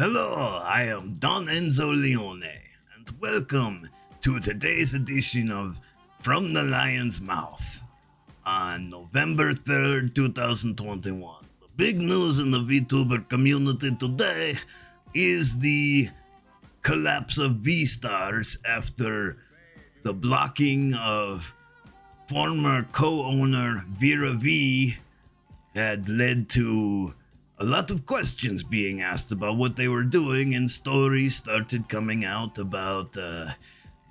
Hello, I am Don Enzo Leone, and welcome to today's edition of From the Lion's Mouth on November 3rd, 2021. The big news in the Vtuber community today is the collapse of Vstars after the blocking of former co-owner Vera V had led to a lot of questions being asked about what they were doing, and stories started coming out about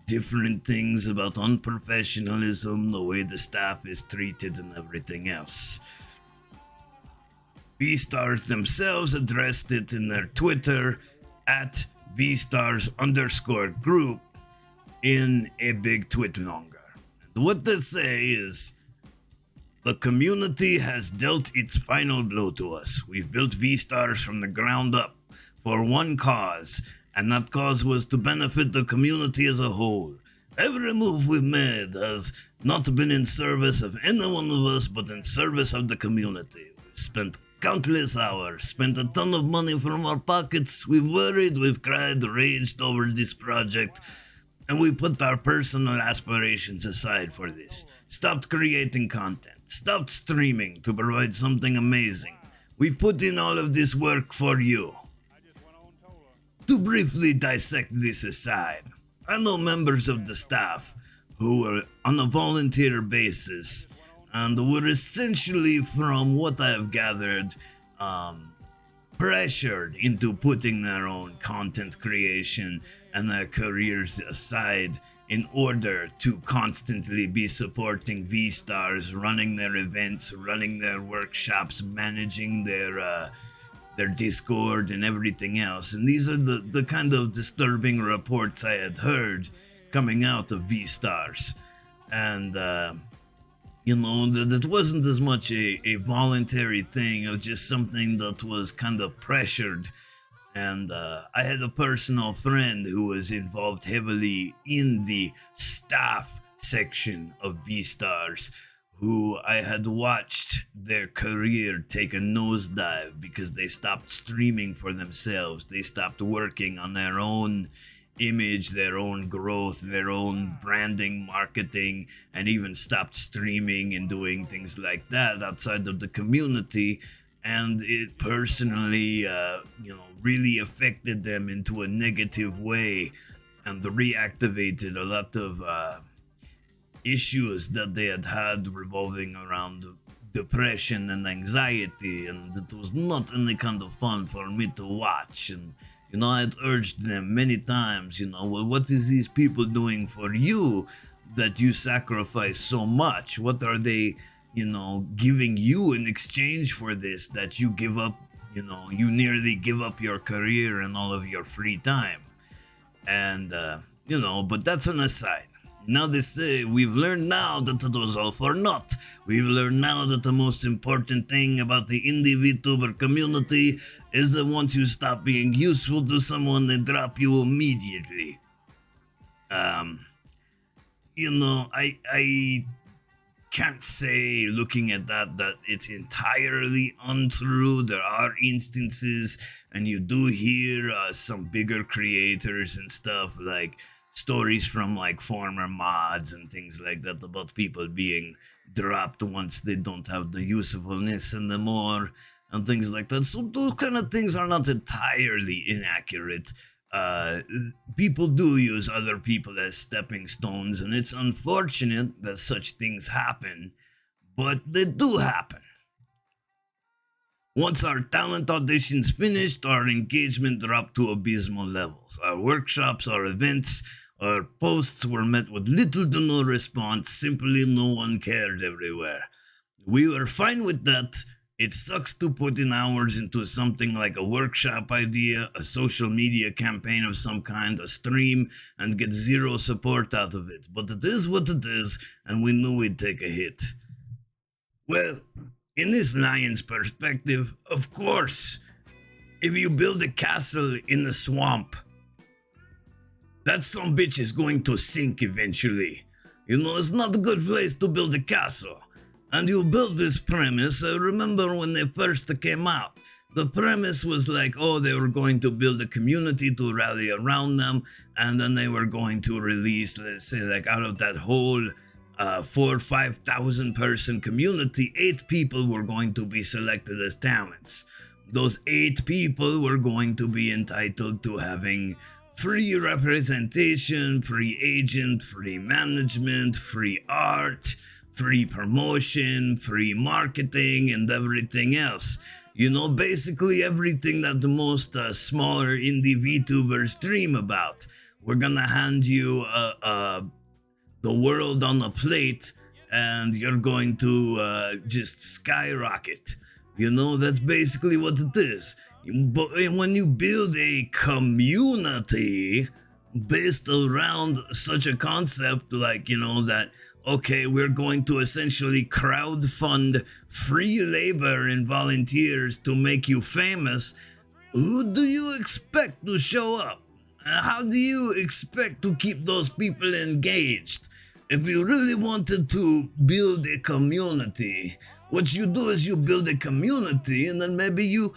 different things about unprofessionalism, the way the staff is treated, and everything else. Vstars themselves addressed it in their Twitter at Vstars_group in a big twitlonger. And what they say is, the community has dealt its final blow to us. We've built Vstars from the ground up for one cause, and that cause was to benefit the community as a whole. Every move we've made has not been in service of any one of us, but in service of the community. We've spent countless hours, spent a ton of money from our pockets. We've worried, we've cried, raged over this project, and we put our personal aspirations aside for this. Stopped creating content. Stopped streaming to provide something amazing. We've put in all of this work for you. To briefly dissect this aside, I know members of the staff who were on a volunteer basis and were essentially, from what I have gathered, pressured into putting their own content creation and their careers aside in order to constantly be supporting Vstars, running their events, running their workshops, managing their Discord and everything else. And these are the kind of disturbing reports I had heard coming out of Vstars. And, that wasn't as much a voluntary thing, or just something that was kind of pressured. And I had a personal friend who was involved heavily in the staff section of Vstars, who I had watched their career take a nosedive because they stopped streaming for themselves. They stopped working on their own image, their own growth, their own branding, marketing, and even stopped streaming and doing things like that outside of the community. And it personally, really affected them into a negative way, and reactivated a lot of issues that they had revolving around depression and anxiety, and it was not any kind of fun for me to watch. And I had urged them many times, well, what is these people doing for you that you sacrifice so much? What are they giving you in exchange for this, that you give up, you nearly give up your career and all of your free time. And, but that's an aside. Now they say, we've learned now that it was all for naught. We've learned now that the most important thing about the indie VTuber community is that once you stop being useful to someone, they drop you immediately. I can't say, looking at that it's entirely untrue. There are instances, and you do hear some bigger creators and stuff, like stories from like former mods and things like that, about people being dropped once they don't have the usefulness anymore and things like that. So those kind of things are not entirely inaccurate. People do use other people as stepping stones, and it's unfortunate that such things happen, but they do happen. Once our talent auditions finished, our engagement dropped to abysmal levels. Our workshops, our events, our posts were met with little to no response. Simply no one cared everywhere. We were fine with that. It sucks to put in hours into something like a workshop idea, a social media campaign of some kind, a stream, and get zero support out of it. But it is what it is, and we knew we'd take a hit. Well, in this lion's perspective, of course, if you build a castle in the swamp, that some bitch is going to sink eventually. It's not a good place to build a castle. And you build this premise. I remember when they first came out, The premise was like, oh, they were going to build a community to rally around them, and then they were going to release, let's say, like out of that whole 4,000 or 5,000 person community, 8 people were going to be selected as talents. Those 8 people were going to be entitled to having free representation, free agent, free management, free art, free promotion, free marketing, and everything else. You know, basically everything that the most smaller indie VTubers dream about. We're gonna hand you the world on a plate, and you're going to just skyrocket. You know, that's basically what it is. But when you build a community based around such a concept, like, you know, that, okay, we're going to essentially crowdfund free labor and volunteers to make you famous, who do you expect to show up? How do you expect to keep those people engaged? If you really wanted to build a community, what you do is you build a community, and then maybe you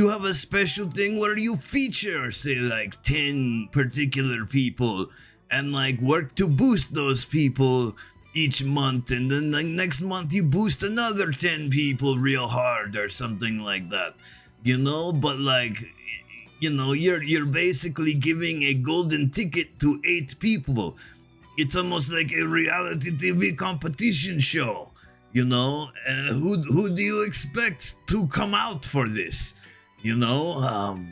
have a special thing where you feature, say, like 10 particular people, and like work to boost those people each month, and then like next month you boost another 10 people real hard or something like that, you know. But like, you know, you're basically giving a golden ticket to 8 people. It's almost like a reality TV competition show, you know. Who do you expect to come out for this, you know?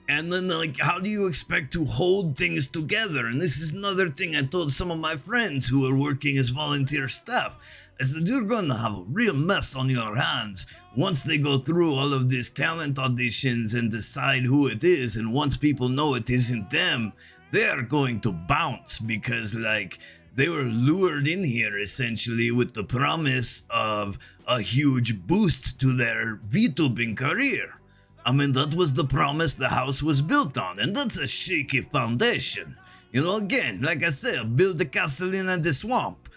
And then, like, how do you expect to hold things together? And this is another thing I told some of my friends who are working as volunteer staff. I said, you're going to have a real mess on your hands once they go through all of these talent auditions and decide who it is. And once people know it isn't them, they are going to bounce, because, like, they were lured in here essentially with the promise of a huge boost to their VTubing career. I mean, that was the promise the house was built on, and that's a shaky foundation. You know, again, like I said, build a castle in the swamp.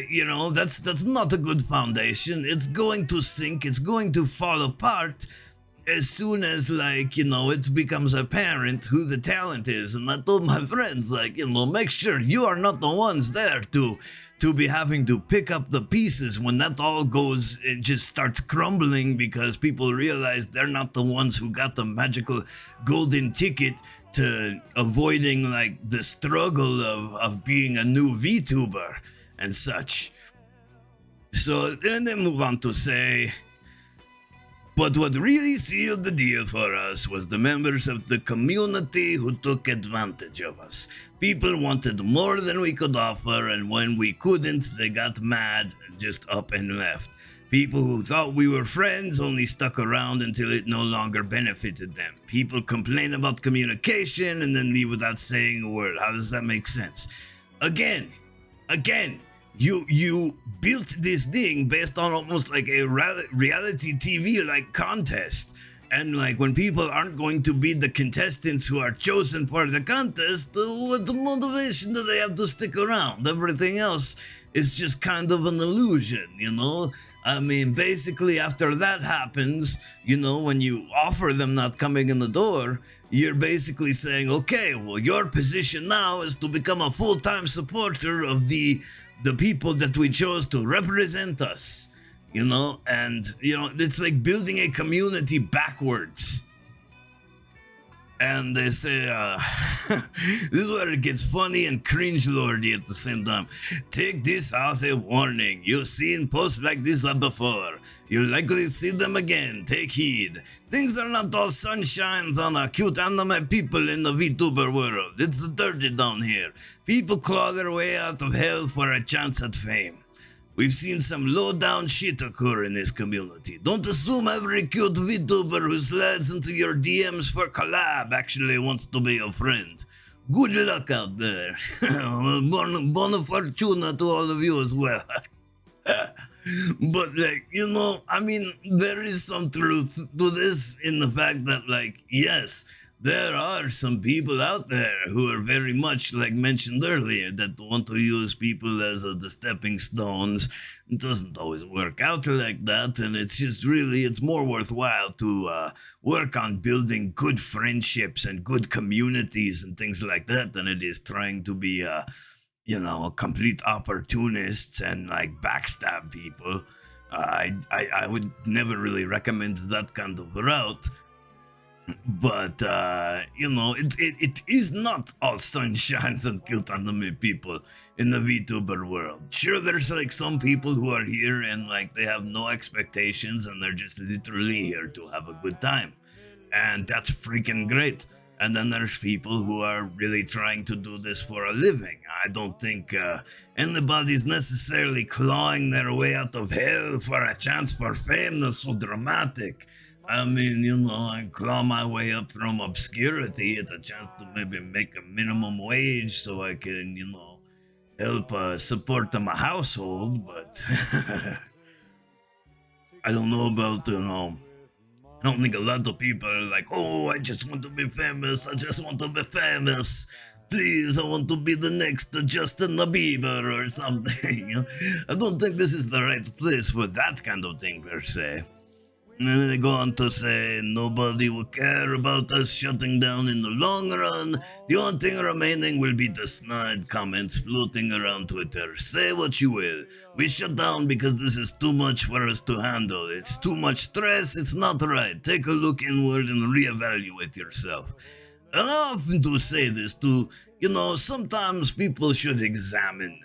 You know, that's not a good foundation. It's going to sink, it's going to fall apart as soon as, like, you know, it becomes apparent who the talent is. And I told my friends, like, you know, make sure you are not the ones there to be having to pick up the pieces when that all goes, it just starts crumbling, because people realize they're not the ones who got the magical golden ticket to avoiding, like, the struggle of being a new VTuber and such. So then they move on to say, but what really sealed the deal for us was the members of the community who took advantage of us. People wanted more than we could offer, and when we couldn't, they got mad and just up and left. People who thought we were friends only stuck around until it no longer benefited them. People complain about communication and then leave without saying a word. How does that make sense? Again, you built this thing based on almost like a reality TV like contest, and like when people aren't going to be the contestants who are chosen for the contest, what the motivation do they have to stick around? Everything else is just kind of an illusion, you know. I mean, basically after that happens, you know, when you offer them not coming in the door, you're basically saying, okay, well, your position now is to become a full-time supporter of the people that we chose to represent us, you know. And, you know, it's like building a community backwards. And they say, this is where it gets funny and cringe-lordy at the same time. Take this as a warning. You've seen posts like this before. You'll likely see them again. Take heed. Things are not all sunshines on a cute anime people in the VTuber world. It's dirty down here. People claw their way out of hell for a chance at fame. We've seen some low-down shit occur in this community. Don't assume every cute VTuber who slides into your DMs for collab actually wants to be your friend. Good luck out there. Buona fortuna to all of you as well. But, like, you know, I mean, there is some truth to this in the fact that, like, yes, there are some people out there who are very much like mentioned earlier that want to use people as the stepping stones. It doesn't always work out like that, and it's just really it's more worthwhile to work on building good friendships and good communities and things like that than it is trying to be complete opportunists and like backstab people. I would never really recommend that kind of route. But it is not all sunshines and cute anime people in the VTuber world. Sure, there's like some people who are here and like they have no expectations and they're just literally here to have a good time, and that's freaking great. And then there's people who are really trying to do this for a living. I don't think anybody's necessarily clawing their way out of hell for a chance for fame. That's so dramatic. I mean, I claw my way up from obscurity. It's a chance to maybe make a minimum wage so I can, help support my household. But I don't know about, I don't think a lot of people are like, oh, I just want to be famous. I just want to be famous. Please, I want to be the next Justin Bieber or something. I don't think this is the right place for that kind of thing per se. And then they go on to say, nobody will care about us shutting down in the long run. The only thing remaining will be the snide comments floating around Twitter. Say what you will. We shut down because this is too much for us to handle. It's too much stress. It's not right. Take a look inward and reevaluate yourself. And I often do say this too. Sometimes people should examine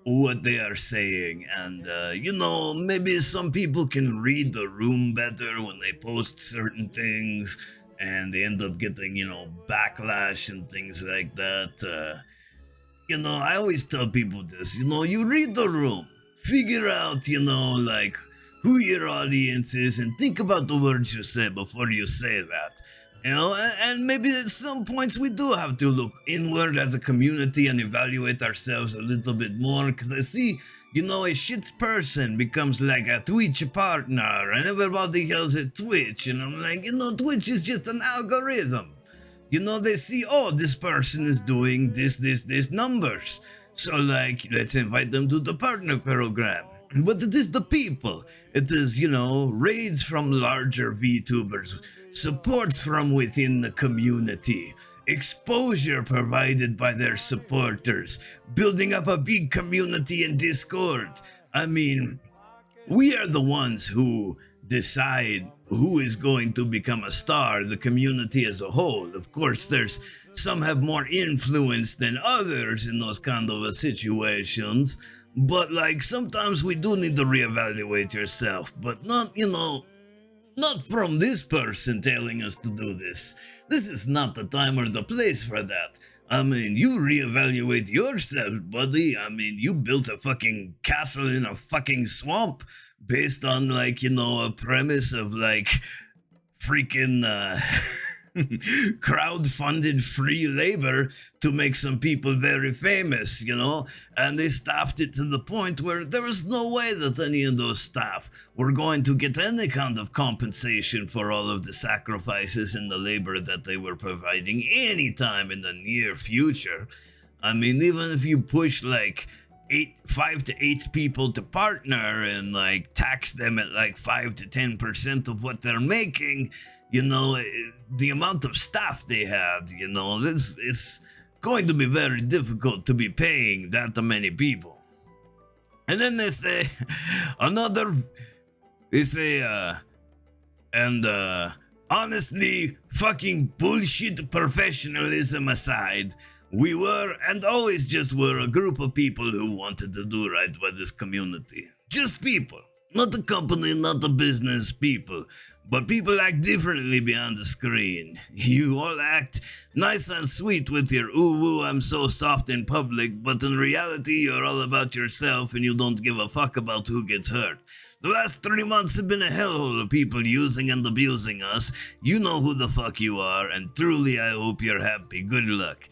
what they are saying, and maybe some people can read the room better when they post certain things and they end up getting backlash and things like that. I always tell people this, you read the room, figure out like who your audience is, and think about the words you say before you say that. And maybe at some points we do have to look inward as a community and evaluate ourselves a little bit more, because I see, a shit person becomes like a Twitch partner and everybody else at Twitch, and I'm like, Twitch is just an algorithm. They see, oh, this person is doing this numbers, so like, let's invite them to the partner program. But it is the people. It is, raids from larger VTubers, support from within the community, exposure provided by their supporters, building up a big community in Discord. I mean, we are the ones who decide who is going to become a star, the community as a whole. Of course, there's some have more influence than others in those kind of situations. But like sometimes we do need to reevaluate yourself, but not from this person telling us to do this. This is not the time or the place for that. I mean, you reevaluate yourself, buddy. I mean, you built a fucking castle in a fucking swamp based on like, a premise of like freaking crowd-funded free labor to make some people very famous, and they staffed it to the point where there was no way that any of those staff were going to get any kind of compensation for all of the sacrifices and the labor that they were providing anytime in the near future. I mean, even if you push like 5 to 8 people to partner and like tax them at like 5 to 10% of what they're making, the amount of staff they had, this is going to be very difficult to be paying that many people. And then they say, honestly, fucking bullshit professionalism aside, we were and always just were a group of people who wanted to do right by this community. Just people. Not a company, not a business, people. But people act differently behind the screen. You all act nice and sweet with your ooh woo, I'm so soft in public, but in reality you're all about yourself and you don't give a fuck about who gets hurt. The last 3 months have been a hellhole of people using and abusing us. You know who the fuck you are, and truly I hope you're happy. Good luck.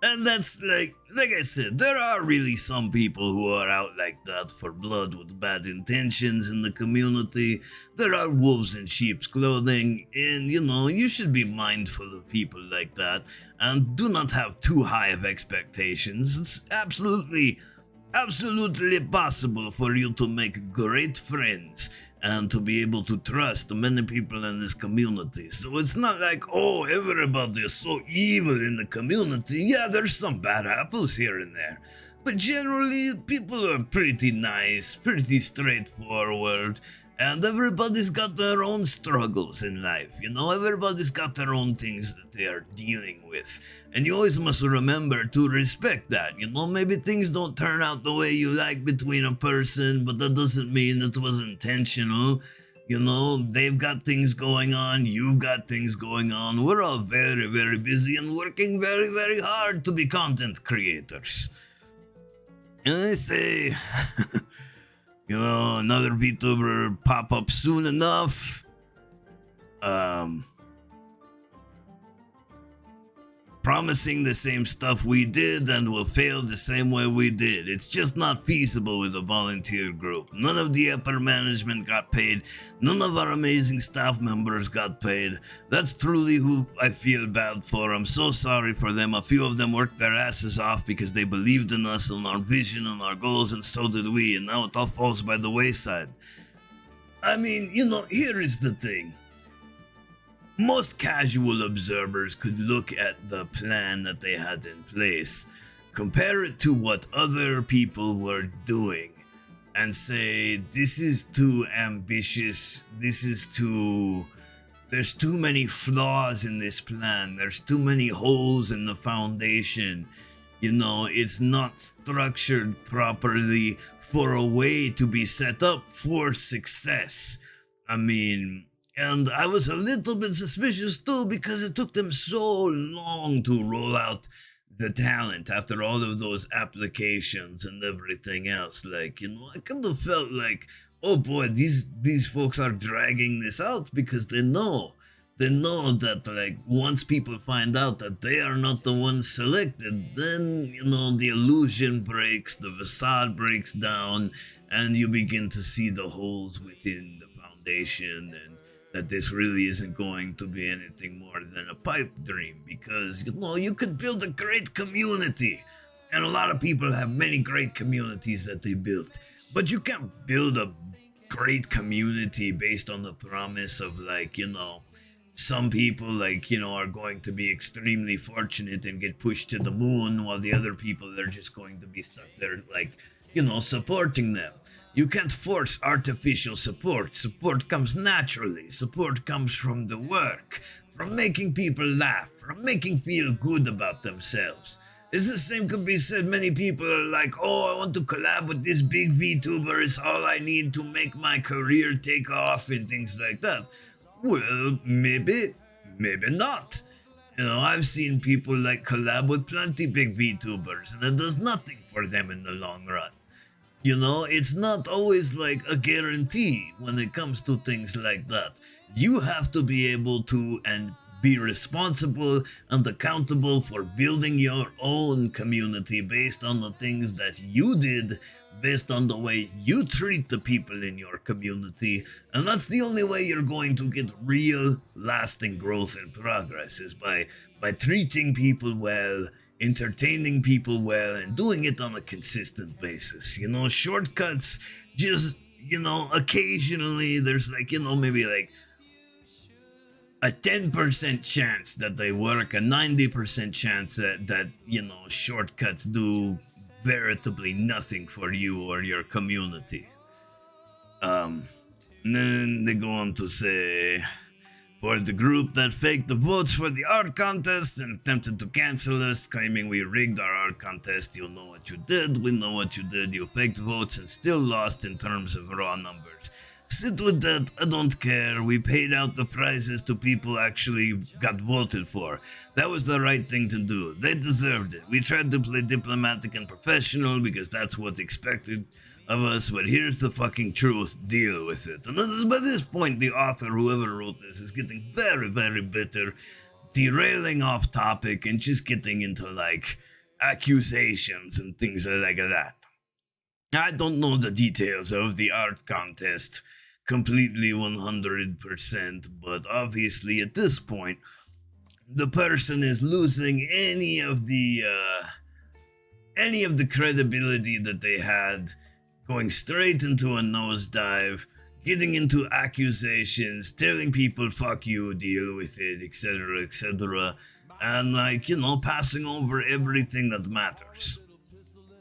And that's like I said, there are really some people who are out like that for blood with bad intentions in the community. There are wolves in sheep's clothing, and you should be mindful of people like that and do not have too high of expectations. It's absolutely possible for you to make great friends and to be able to trust many people in this community. So it's not like, oh, everybody is so evil in the community. Yeah, there's some bad apples here and there. But generally, people are pretty nice, pretty straightforward, and everybody's got their own struggles in life, everybody's got their own things that they are dealing with. And you always must remember to respect that, maybe things don't turn out the way you like between a person, but that doesn't mean it was intentional. They've got things going on, you've got things going on. We're all very, very busy and working very, very hard to be content creators. And I say, another Vtuber pop up soon enough. Promising the same stuff we did and will fail the same way we did. It's just not feasible with a volunteer group. None of the upper management got paid. None of our amazing staff members got paid. That's truly who I feel bad for. I'm so sorry for them. A few of them worked their asses off because they believed in us and our vision and our goals, and so did we, and now it all falls by the wayside. I mean, here is the thing. Most casual observers could look at the plan that they had in place, compare it to what other people were doing, and say, this is too ambitious, there's too many flaws in this plan, there's too many holes in the foundation, it's not structured properly for a way to be set up for success. And I was a little bit suspicious too, because it took them so long to roll out the talent after all of those applications and everything else. I kind of felt like, oh boy, these folks are dragging this out because they know that once people find out that they are not the ones selected, then the illusion breaks, the facade breaks down, and you begin to see the holes within the foundation, and that this really isn't going to be anything more than a pipe dream, because you could build a great community, and a lot of people have many great communities that they built, but you can't build a great community based on the promise of some people are going to be extremely fortunate and get pushed to the moon, while the other people are just going to be stuck there supporting them. You can't force artificial support. Support comes naturally. Support comes from the work, from making people laugh, from making feel good about themselves. It's the same could be said. Many people are like, oh, I want to collab with this big VTuber. It's all I need to make my career take off and things like that. Well, maybe not. I've seen people collab with plenty big VTubers, and it does nothing for them in the long run. It's not always a guarantee when it comes to things like that. You have to be able to and be responsible and accountable for building your own community based on the things that you did, based on the way you treat the people in your community. And that's the only way you're going to get real, lasting growth and progress, is by treating people well, entertaining people well, and doing it on a consistent basis. Shortcuts, just, occasionally there's maybe a 10% chance that they work, a 90% chance that shortcuts do veritably nothing for you or your community. And then they go on to say, for the group that faked the votes for the art contest and attempted to cancel us, claiming we rigged our art contest, you know what you did, we know what you did, you faked votes and still lost in terms of raw numbers. Sit with that, I don't care, we paid out the prizes to people actually got voted for. That was the right thing to do, they deserved it. We tried to play diplomatic and professional because that's what's expected of us, but here's the fucking truth, deal with it. And by this point, the author, whoever wrote this, is getting very, very bitter, derailing off topic and just getting into accusations and things like that. I don't know the details of the art contest completely 100%, but obviously at this point, the person is losing any of the credibility that they had, going straight into a nosedive, getting into accusations, telling people fuck you, deal with it, etc., etc., and passing over everything that matters.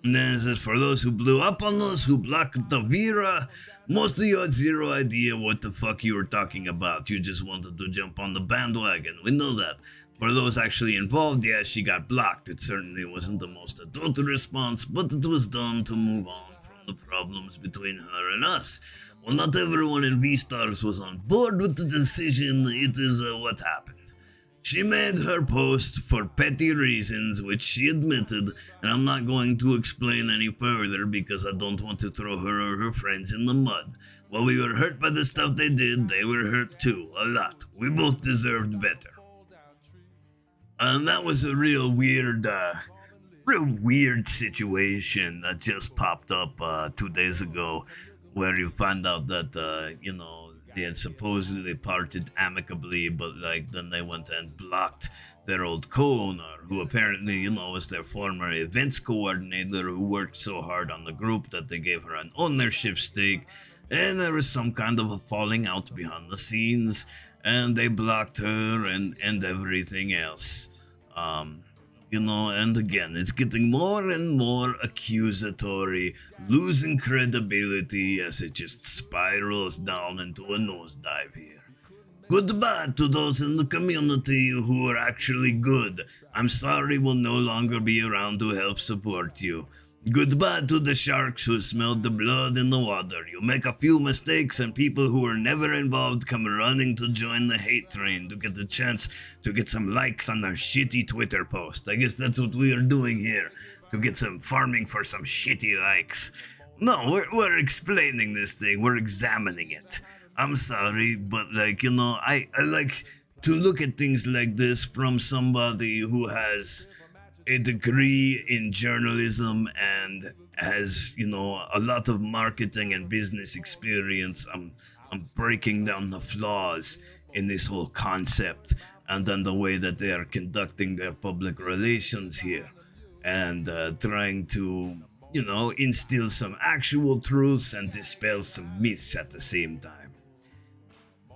And then it says, for those who blew up on us, who blocked the Vira, most of you had zero idea what the fuck you were talking about. You just wanted to jump on the bandwagon. We know that. For those actually involved, yeah, she got blocked. It certainly wasn't the most adult response, but it was done to move on from the problems between her and us. Well, not everyone in Vstars was on board with the decision. It is what happened. She made her post for petty reasons, which she admitted, and I'm not going to explain any further because I don't want to throw her or her friends in the mud. While we were hurt by the stuff they did, they were hurt too, a lot. We both deserved better. And that was a real weird situation that just popped up 2 days ago, where you find out that, they had supposedly parted amicably, but then they went and blocked their old co-owner, who apparently, was their former events coordinator, who worked so hard on the group that they gave her an ownership stake, and there was some kind of a falling out behind the scenes, and they blocked her and everything else. And again, it's getting more and more accusatory, losing credibility as it just spirals down into a nosedive here. Goodbye to those in the community who are actually good. I'm sorry we'll no longer be around to help support you. Goodbye to the sharks who smelled the blood in the water. You make a few mistakes and people who were never involved come running to join the hate train to get the chance to get some likes on their shitty Twitter post. I guess that's what we are doing here, to get some farming for some shitty likes. No, we're explaining this thing, we're examining it. I'm sorry, but I like to look at things like this from somebody who has a degree in journalism and has, a lot of marketing and business experience. I'm breaking down the flaws in this whole concept and then the way that they are conducting their public relations here, and trying to, instill some actual truths and dispel some myths at the same time.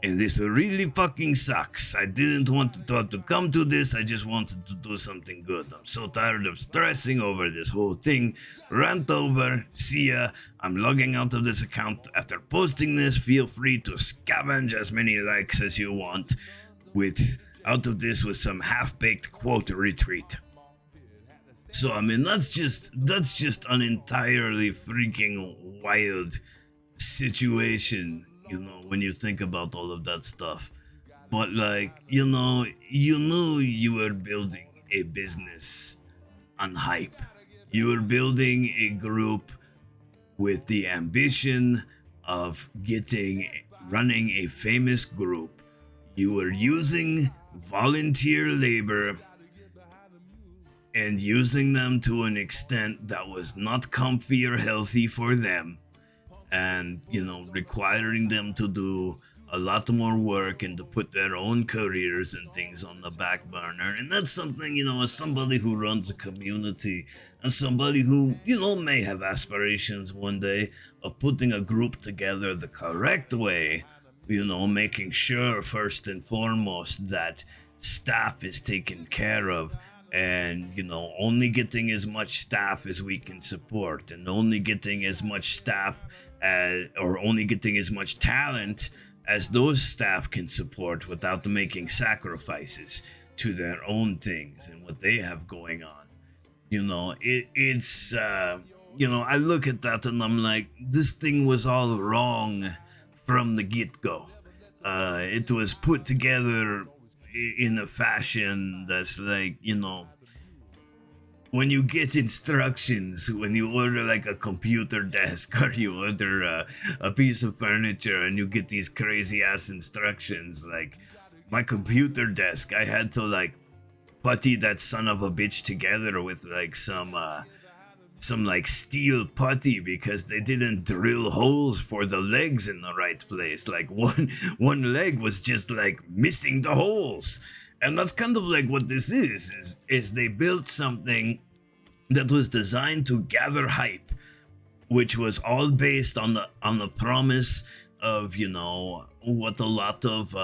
And this really fucking sucks. I didn't want to come to this, I just wanted to do something good. I'm so tired of stressing over this whole thing. Rant over, see ya. I'm logging out of this account after posting this. Feel free to scavenge as many likes as you want out of this with some half-baked quote retweet. So that's just an entirely freaking wild situation, when you think about all of that stuff. But you knew you were building a business on hype. You were building a group with the ambition of running a famous group. You were using volunteer labor and using them to an extent that was not comfy or healthy for them, and requiring them to do a lot more work and to put their own careers and things on the back burner. And that's something, as somebody who runs a community and somebody who, may have aspirations one day of putting a group together the correct way, making sure first and foremost that staff is taken care of, and only getting as much staff as we can support, and only getting as much staff or only getting as much talent as those staff can support without making sacrifices to their own things and what they have going on. It's I look at that and I'm like, this thing was all wrong from the get-go. It was put together in a fashion that's when you get instructions, when you order a computer desk or you order a piece of furniture and you get these crazy ass instructions, my computer desk, I had to putty that son of a bitch together with like some like steel putty because they didn't drill holes for the legs in the right place. Like one leg was just like missing the holes. And that's kind of like what this is they built something that was designed to gather hype, which was all based on the promise of, you know, what a lot of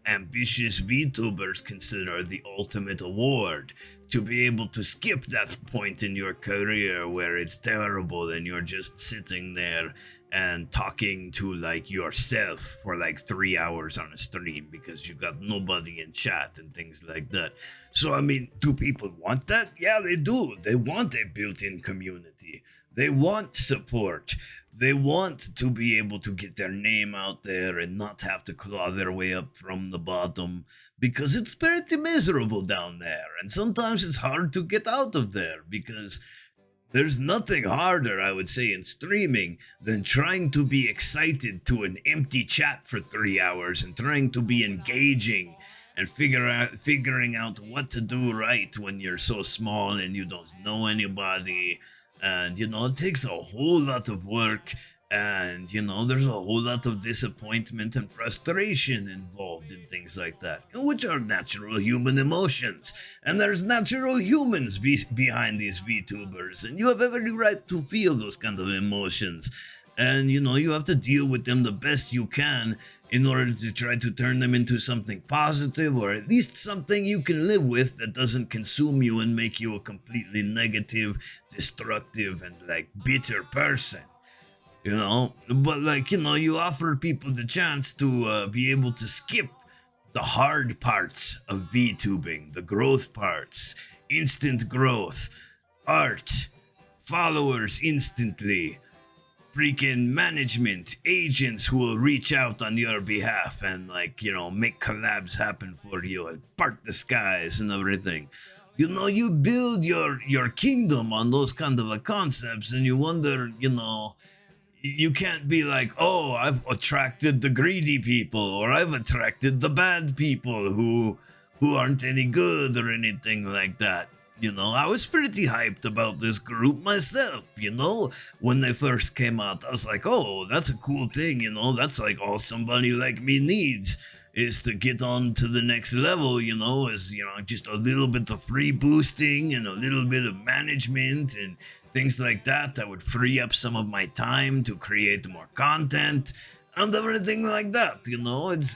ambitious VTubers consider the ultimate award, to be able to skip that point in your career where it's terrible and you're just sitting there and talking to like yourself for like 3 hours on a stream because you got nobody in chat and things like that. So I mean, do people want that? Yeah, they do. They want a built-in community. They want support. They want to be able to get their name out there and not have to claw their way up from the bottom, because it's pretty miserable down there. And sometimes it's hard to get out of there, because there's nothing harder, I would say, in streaming than trying to be excited to an empty chat for 3 hours and trying to be engaging and figuring out what to do right when you're so small and you don't know anybody. And, you know, it takes a whole lot of work, and, you know, there's a whole lot of disappointment and frustration involved in things like that, which are natural human emotions. And there's natural humans behind these VTubers, and you have every right to feel those kind of emotions. And, you know, you have to deal with them the best you can in order to try to turn them into something positive, or at least something you can live with that doesn't consume you and make you a completely negative, destructive, and like bitter person. You know, but like, you know, you offer people the chance to be able to skip the hard parts of VTubing, the growth parts, instant growth, art, followers instantly, freaking management, agents who will reach out on your behalf and, like, you know, make collabs happen for you and part the skies and everything. You know, you build your kingdom on those kind of concepts, and you wonder, you know, you can't be like, oh, I've attracted the greedy people, or I've attracted the bad people who aren't any good or anything like that. You know, I was pretty hyped about this group myself, you know, when they first came out. I was like, oh, that's a cool thing, you know, that's like all somebody like me needs, is to get on to the next level, you know, is, you know, just a little bit of free boosting and a little bit of management and things like that that would free up some of my time to create more content and everything like that, you know. It's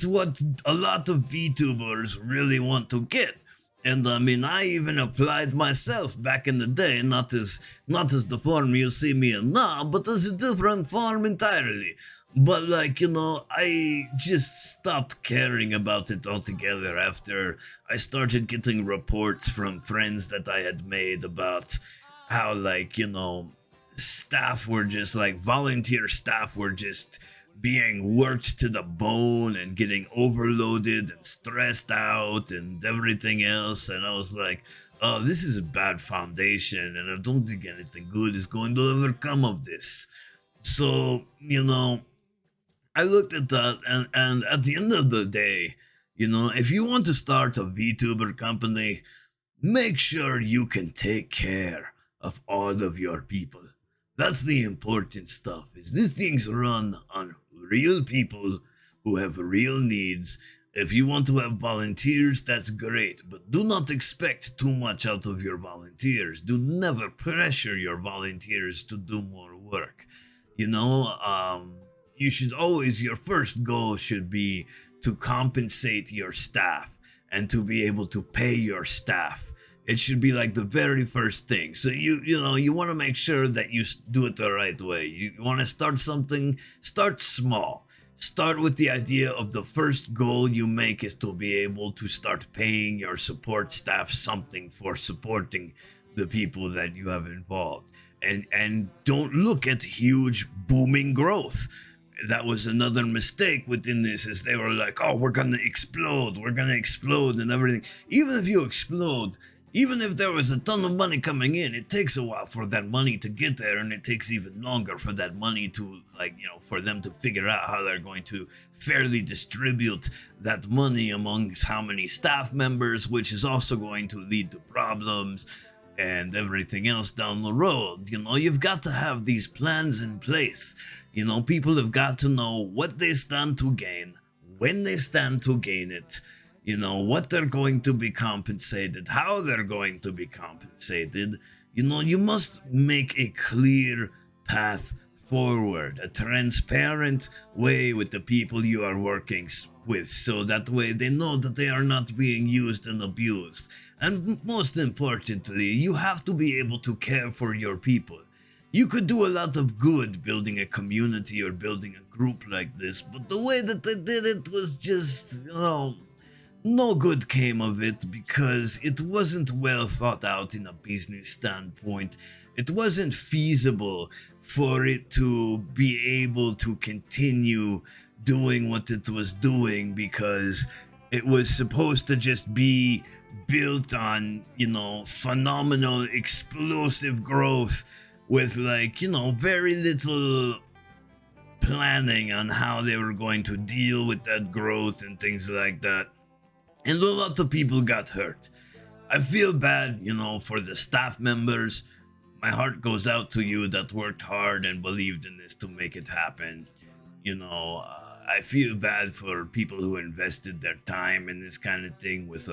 what a lot of VTubers really want to get. And I mean, I even applied myself back in the day, not as the form you see me in now, but as a different form entirely. But like, you know, I just stopped caring about it altogether after I started getting reports from friends that I had made about how, like, you know, staff were just like, volunteer staff were just being worked to the bone and getting overloaded and stressed out and everything else. And I was like, oh, this is a bad foundation, and I don't think anything good is going to ever come of this. So, you know, I looked at that, and at the end of the day, you know, if you want to start a VTuber company, make sure you can take care of all of your people. That's the important stuff, is these things run on real people who have real needs. If you want to have volunteers, that's great, but do not expect too much out of your volunteers. Do never pressure your volunteers to do more work. You know, you should always, your first goal should be to compensate your staff and to be able to pay your staff. It should be like the very first thing. So you know, you want to make sure that you do it the right way. You want to start something, start small. Start with the idea of the first goal you make is to be able to start paying your support staff something for supporting the people that you have involved. And don't look at huge booming growth. That was another mistake within this, is they were like, oh, we're gonna explode and everything. Even if you explode, Even if there was a ton of money coming in, it takes a while for that money to get there, and it takes even longer for that money to, like, for them to figure out how they're going to fairly distribute that money amongst how many staff members, which is also going to lead to problems and everything else down the road. You've got to have these plans in place. People have got to know what they stand to gain, when they stand to gain it, what they're going to be compensated, how they're going to be compensated. You must make a clear path forward, a transparent way with the people you are working with, so that way they know that they are not being used and abused. And most importantly, you have to be able to care for your people. You could do a lot of good building a community or building a group like this, but the way that they did it was just, no good came of it, because it wasn't well thought out in a business standpoint. It wasn't feasible for it to be able to continue doing what it was doing, because it was supposed to just be built on, phenomenal explosive growth with very little planning on how they were going to deal with that growth and things like that. And a lot of people got hurt. I feel bad, for the staff members. My heart goes out to you that worked hard and believed in this to make it happen. I feel bad for people who invested their time in this kind of thing with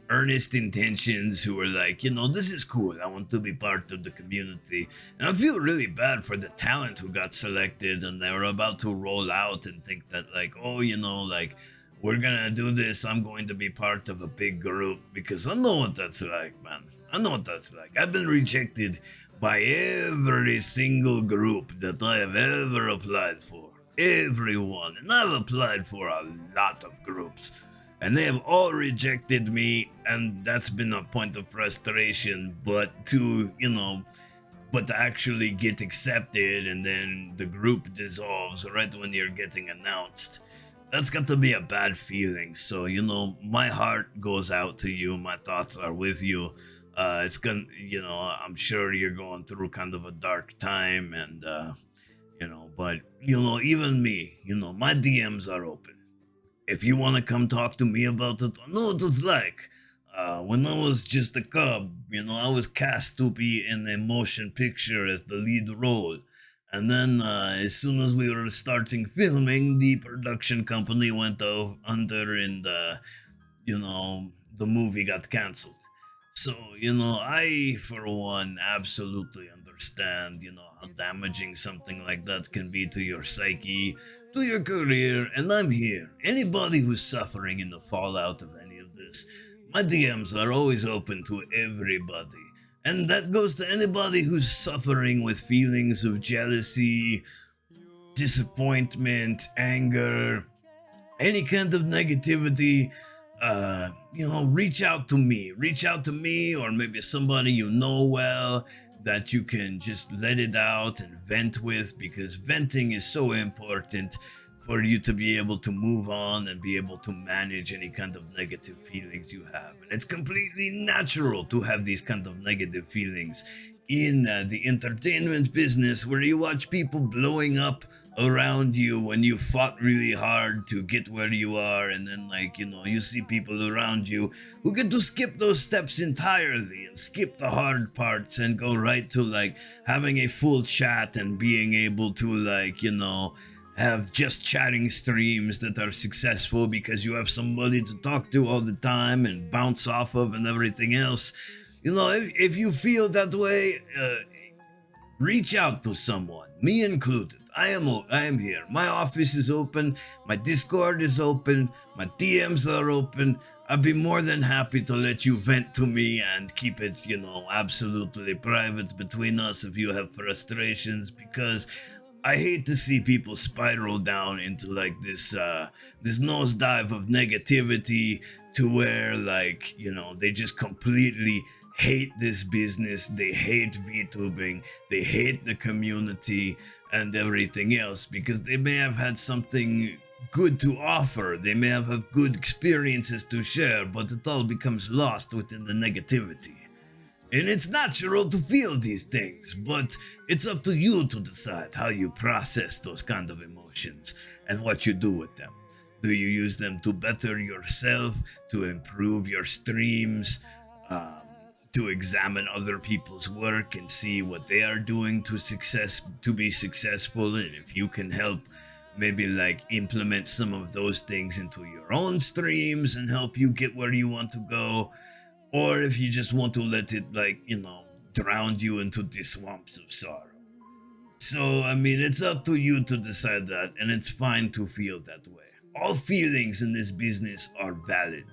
earnest intentions, who were this is cool, I want to be part of the community. And I feel really bad for the talent who got selected and they were about to roll out and think that we're gonna do this, I'm going to be part of a big group, because I know what that's like, man. I know what that's like. I've been rejected by every single group that I have ever applied for. Everyone. And I've applied for a lot of groups, and they have all rejected me, and that's been a point of frustration. But to actually get accepted and then the group dissolves right when you're getting announced, that's got to be a bad feeling. So, my heart goes out to you. My thoughts are with you. It's gonna, I'm sure you're going through kind of a dark time, and, but, even me, my DMs are open. If you want to come talk to me about it, I know what it's like. When I was just a cub, I was cast to be in a motion picture as the lead role. And then as soon as we were starting filming, the production company went under, and, the movie got canceled. So, I, for one, absolutely understand, how damaging something like that can be to your psyche, to your career, and I'm here. Anybody who's suffering in the fallout of any of this, my DMs are always open to everybody. And that goes to anybody who's suffering with feelings of jealousy, disappointment, anger, any kind of negativity. Reach out to me. Reach out to me, or maybe somebody you know well that you can just let it out and vent with, because venting is so important for you to be able to move on and be able to manage any kind of negative feelings you have. And it's completely natural to have these kind of negative feelings in the entertainment business, where you watch people blowing up around you when you fought really hard to get where you are, and then you see people around you who get to skip those steps entirely and skip the hard parts and go right to having a full chat and being able to have just chatting streams that are successful because you have somebody to talk to all the time and bounce off of and everything else. If you feel that way, reach out to someone, me included. I am here. My office is open. My Discord is open. My DMs are open. I'd be more than happy to let you vent to me and keep it, absolutely private between us if you have frustrations, because I hate to see people spiral down into this nosedive of negativity, to where they just completely hate this business, they hate VTubing, they hate the community and everything else, because they may have had something good to offer. They may have good experiences to share, but it all becomes lost within the negativity. And it's natural to feel these things, but it's up to you to decide how you process those kind of emotions and what you do with them. Do you use them to better yourself, to improve your streams, um, to examine other people's work and see what they are doing to be successful, and if you can help maybe like implement some of those things into your own streams and help you get where you want to go, or if you just want to let it like drown you into the swamps of sorrow. So I mean, it's up to you to decide that, and it's fine to feel that way. All feelings in this business are valid.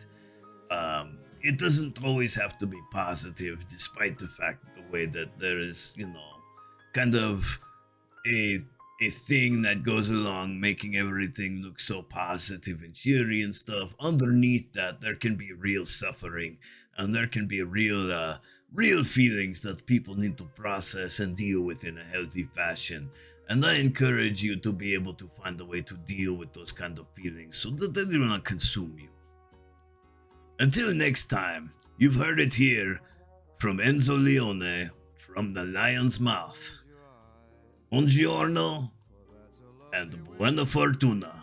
It doesn't always have to be positive, despite the fact the way that there is kind of a a thing that goes along making everything look so positive and cheery and stuff. Underneath that, there can be real suffering, and there can be real feelings that people need to process and deal with in a healthy fashion. And I encourage you to be able to find a way to deal with those kind of feelings so that they do not consume you. Until next time, you've heard it here from Enzo Leone from the Lion's Mouth. Buongiorno and buona fortuna.